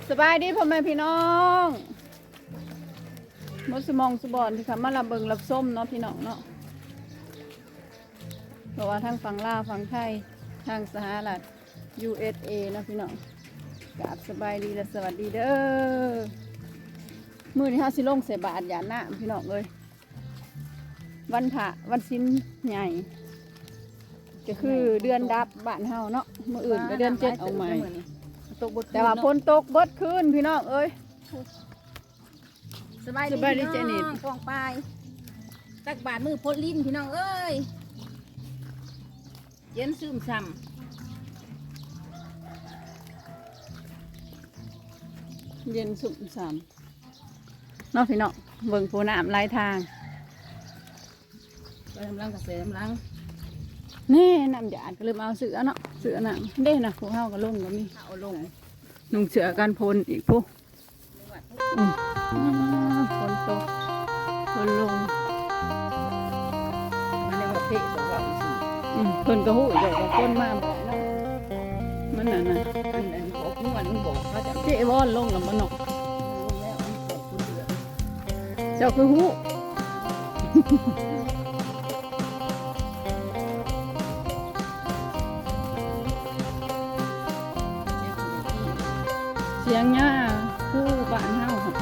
สบายดีพ่อแม่พี่น้องมดสมองสบอนที่ค่ะมารับเบิงรับส้มเนาะพี่น้องเนาะเพราะว่าทั้งฝั่งลาวฝั่งไทยทางสหรัฐ USA เนาะพี่น้องกราบสบายดีและสวัสดีเด้อมื้อนี้เฮาสิลงใส่บาตรหยาน้ำพี่น้องเอ้ยวันพระวันศีลใหญ่ก็คือเดือนดับบ้านเฮาเนาะมื้ออื่นก็เดือน7เอาใหม่แต่ว่าฝนตกเบิดคืนพี่น้องเอ้ยสบายดีเจนิดกองปลายตักบาทมือพดลิ้นพี่น้องเอ้ยเย็นซึมซ้เย็นสุ่มสามเนาะพี่น้องเบิ่งผู้น้ำลายทาง ไปทำรังกระเสทำรังแน่น้ำหยาดก็ลืมเอาเสือเนาะเสือน่ะเด้นะพวกเฮาก็ลงก็มี เอาลง นุ่งเสือกันพลอีกผู้ฝนตกฝนลง มันเรียกว่าเพะบอกว่าอีสิ เพิ่นก็หู้เดี๋ยวก็ฝนมาบ่เนาะมันน่ะนะ อันบอกนวลบอกเขาจะ เจ๊วอนลงแล้วบ่เนาะ ลงแล้วอันบอกคุณเดือด เจ้าคือหู้เสียงหญ้าผู้บ้านเฮาค่ะ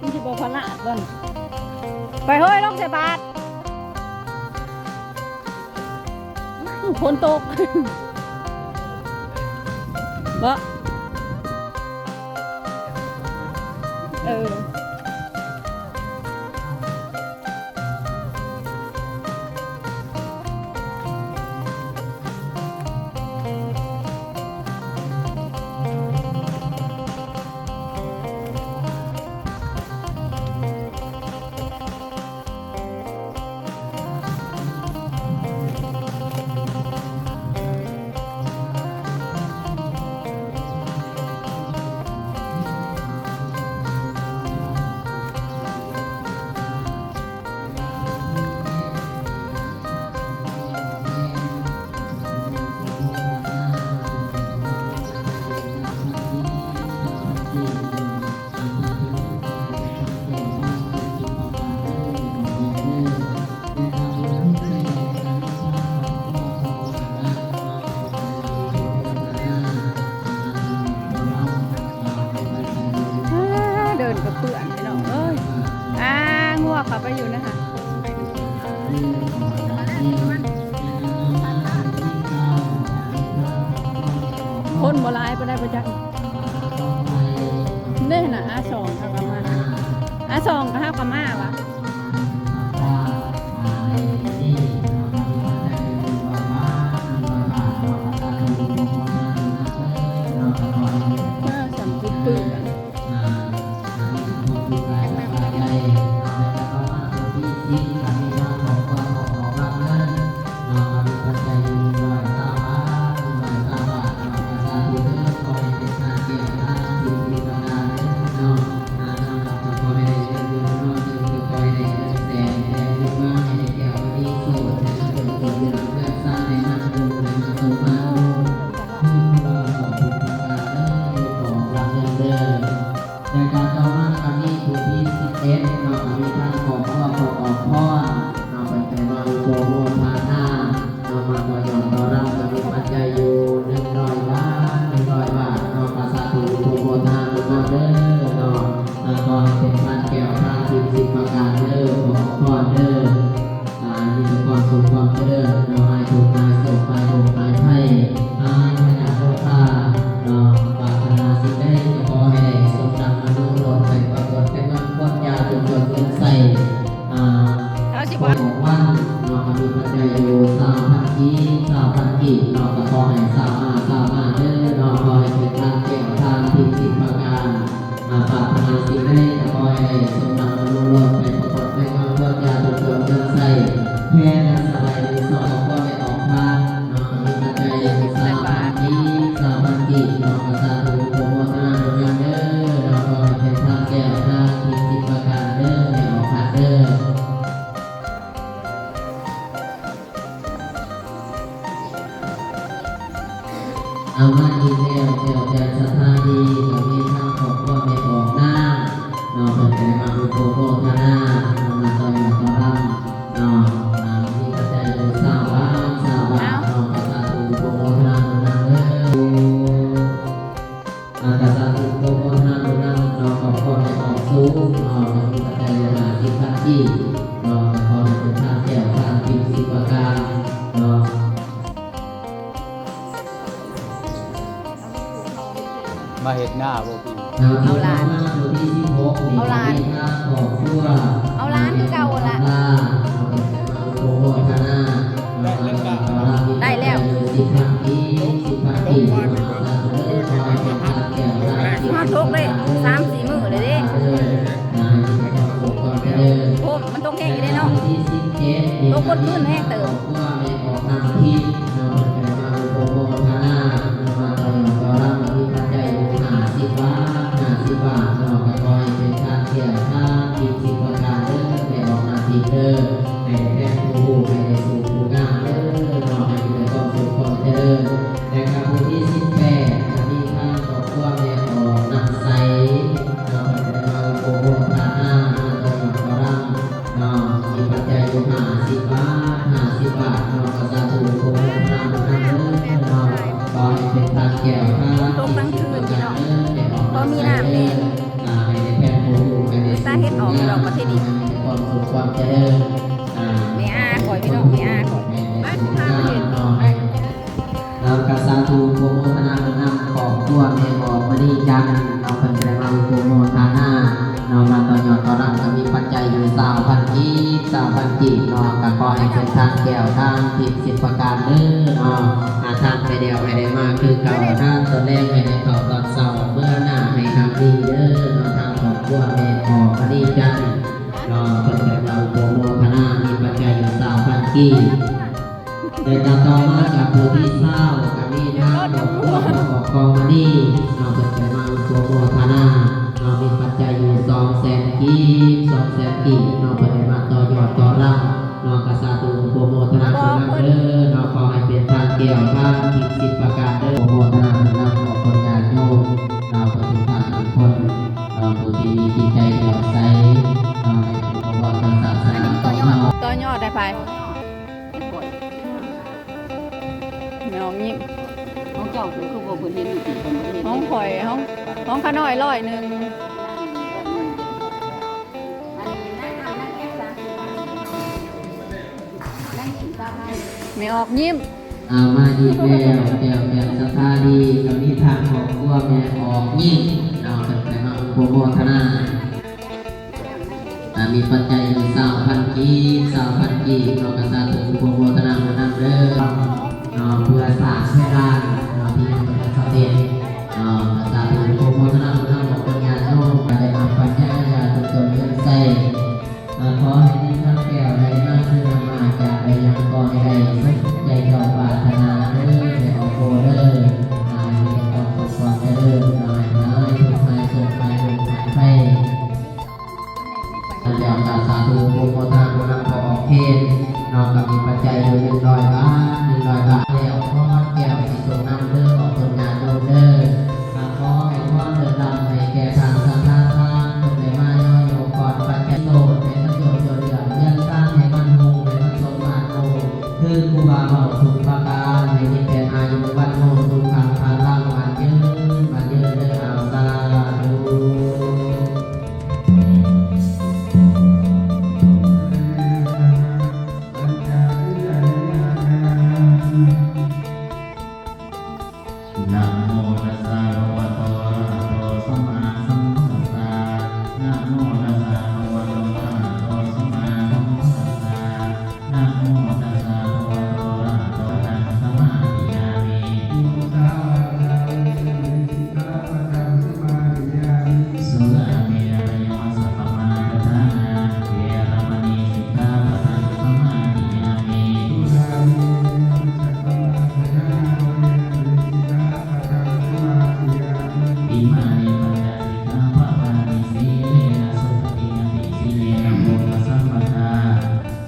มันจะบอกพละก่อนไปเฮ้ยลงใส่บาตรฝนตกบ่เออเดินกับเพื่อนพี่น้องเอ้ยงัวขับไปอยู่นะคะคนโบราณไปได้ประจักษ์นี่นะอา2กับมาอา2กับ5กับมาวะสามสิบปืนปรารถนาสิ่งใดขอให้สมดังมุ่งมั่นไปประกอบไปความเพื่อ หน้าบ่พี่ เอาหลานเอาหลานเอาหลานคือเก่าละได้แล้วมาทุกเลย3-4 มื้อเลยเด้โอ้มันต้องแห้งอยู่ได้เนาะต้องกดพื้นแห้งเติมตกกลางคืนพี่น้องพอมีน้ำเลยตาเฮ็ดออกดอกประเทศนี้ไม่อาข่อยพี่น้องไม่อาข่อยบ้านข้าวเห็ด เรากระสาธุโปรโมทนาบุญนำของตัวแม่บอกมาดีจันเราเป็นแรงมาโปรโมทนาเรามาต่อยอดต่อรังก็มีปัจจัยอยู่3,000 กีบ3,000 กีบเนาะก็ขอให้เป็นทางแก้วทางทิพย์10 ประการเด้อเนาะทางไปเดียวให้ได้มากคือเก่าทางตอนแรกให้ได้เข้าตอนเช้าเมื่อหน้าให้ทำดีเด้อเนาะทางของตัวแม่บอกมาดีจันเนาะเป็นแรงมาโปรโมทนามีปัจจัยอยู่3,000 กีบเดินต่อมาจากผู้ที่เศร้ากับมีทางดอกบัวของกองมณีเราเป็นไปมาโปรโมทนาเรามีปัจจัยอยู่200,000 กีบ200,000 กีบเราเป็นไปมาต่อยอดต่อรังเรากระสาธุโปรโมทนาคุณนำเด้อเราขอให้เป็นทางเกี่ยวทางทิศ10 ประการเด้อโปรโมทนาคุณนำของคนงานโยมเราเป็นทุกท่านทุกคนเราผู้ที่มีจิตใจเลื่อมใสเราในผู้ประวัติศาสนาของเรา ต่อยอดได้ไปไม่ออกยิ้ม ของเจ้าคือบ่เพิ่นเฮ็ดอยู่ที่เพิ่นบ่เฮ็ด ห้องข่อยห้องข้าน้อย100 อันนี้นั่งแค่ซะนั่งกินตาไผ ไม่ออกยิ้ม เอามาอีกแล้วแก้วแบบสถานีกับนิทานของตัวแม่ออกยิ่งเราเป็นไปมาโปรโมทนามีปัจจัยอยู่3,000 กีบ3,000 กีบเรากระสาถึงโปรโมทนาบุญนำเด้อเพื่อสร้างเพดานที่ยังเป็นสเตจกระสาถึงโปรโมทนาบุญนำของคนงานโลกได้นำปัญญาจนเงินใส่ขอให้ที่ท่านแก้วได้มากขึ้นมาจากได้ยังก่อให้ได้สุขใจเจ้าปรารถนาเด้อได้ออกโบเด้อมีความสุขความเจริญหน่อยทุกข์ให้สุขให้ลงให้อยากจะสาธุโปรโมทนาบุญนำของเพศน้องก็มีปัจจัยอยู่100 บาทแล้วขอแก้วที่ทรงนำเด้อของคนงานโยมเด้อขอให้พ่อเดินดำให้แก่ทางสถานทานในมาย่อยโยก่อนปัจจัยโสดในประโยชน์เหลือเงินสร้างให้มันโหให้มันสมมาตรโตคือครูบาเบาสุขประการให้มีแต่อายุวันโนสุขังพลังวันยืนเด้อเอาสาธุ นะโมตัสสะภะคะวะโตอะระหะโตสัมมาสัมพุทธัสสะนะโมตัสสะภะคะวะโตอะระหะโตสัมมาสัมพุทธัสสะนะโมตัสสะภะคะวะโตอะระหะโตสัมมาสัมมาธิยามิสุราเมรยมัสสะปะมาทฐานาเวรมณีสิกขาปะทังสมาธิยามิอิมานิปัญญาสิกขาปะทานิสีเลนะสุปฏิยติสีเลนะโมตัสสะปะทา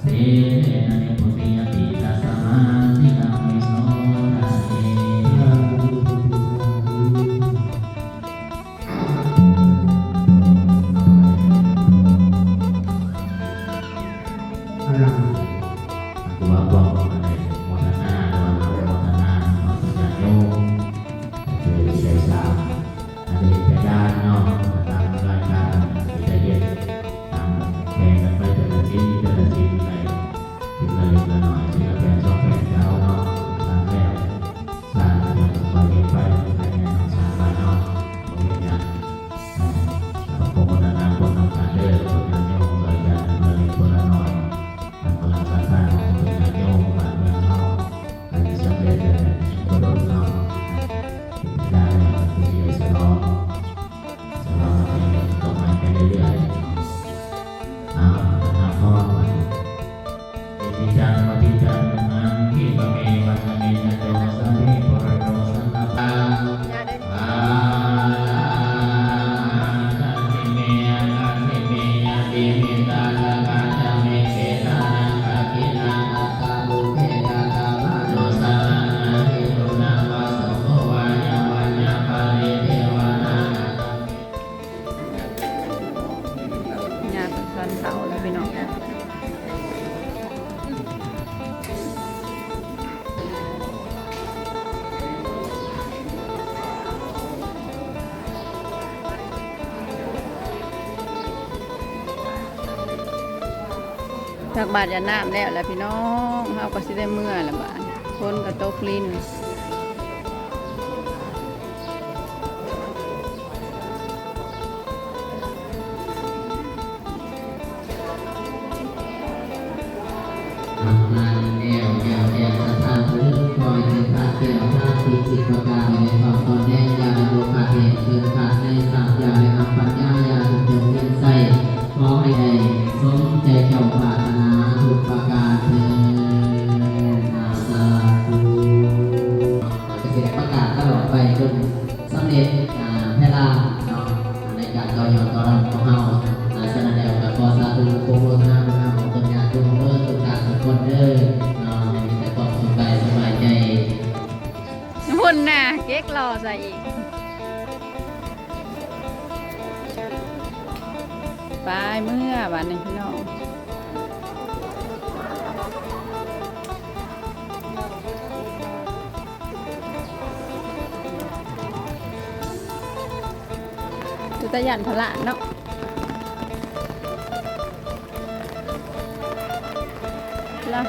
สีเลนะนิพุติยติตัสสะมาธิกามิโสทาเตกูว่าบอกอะไรโมทนาโมทนาโมทนาโยคือใจสามอันนี้จะได้เนาะตามรายการที่จะเย็นตามแข่งกันไปแต่ละชิ้นแต่ละชิ้นไปชิ้นละเล็กละน้อยชิ้นละแผ่นสองแผ่นเจ้าเนาะสามแล้วสามแล้วสบายไปไปแน่นอนสามไปเนาะโอ้ย ตักบาตรยาน้ำแล้วแหละพี่น้องเฮาก็สิได้เมื่อละบาดคนก็ตกลิ้นทำงานแนวแนวแนวสถานพื้นคอยในภาคเกี่ยวหน้าที่จิตประการในความตอนแรกยาโลกาเหตุเกินขาดในสามยาในอัปปัญญายาทุกเดือนเงินใส่ขอให้ได้สมใจเจ้าปรารถนาทุกประการเถิดอาสาธุเกษตรประกาศตลอดไปจนสำเร็จแพร่ล่าเนาะในการต่อยอดต่อรันของเราฉะนั้นแล้วก็ขอสาธุโปรโมทนาบุญนำของต้นยาตุ้งเมื่อทุกการทุกคนเด้อเนาะให้มีแต่ความสุขกายสบายใจ พุ่นน่ะเก๊กรอใส่อีกไปเมื่อบาดนี้พี่น้องจุตยันพละเนาะแล้ว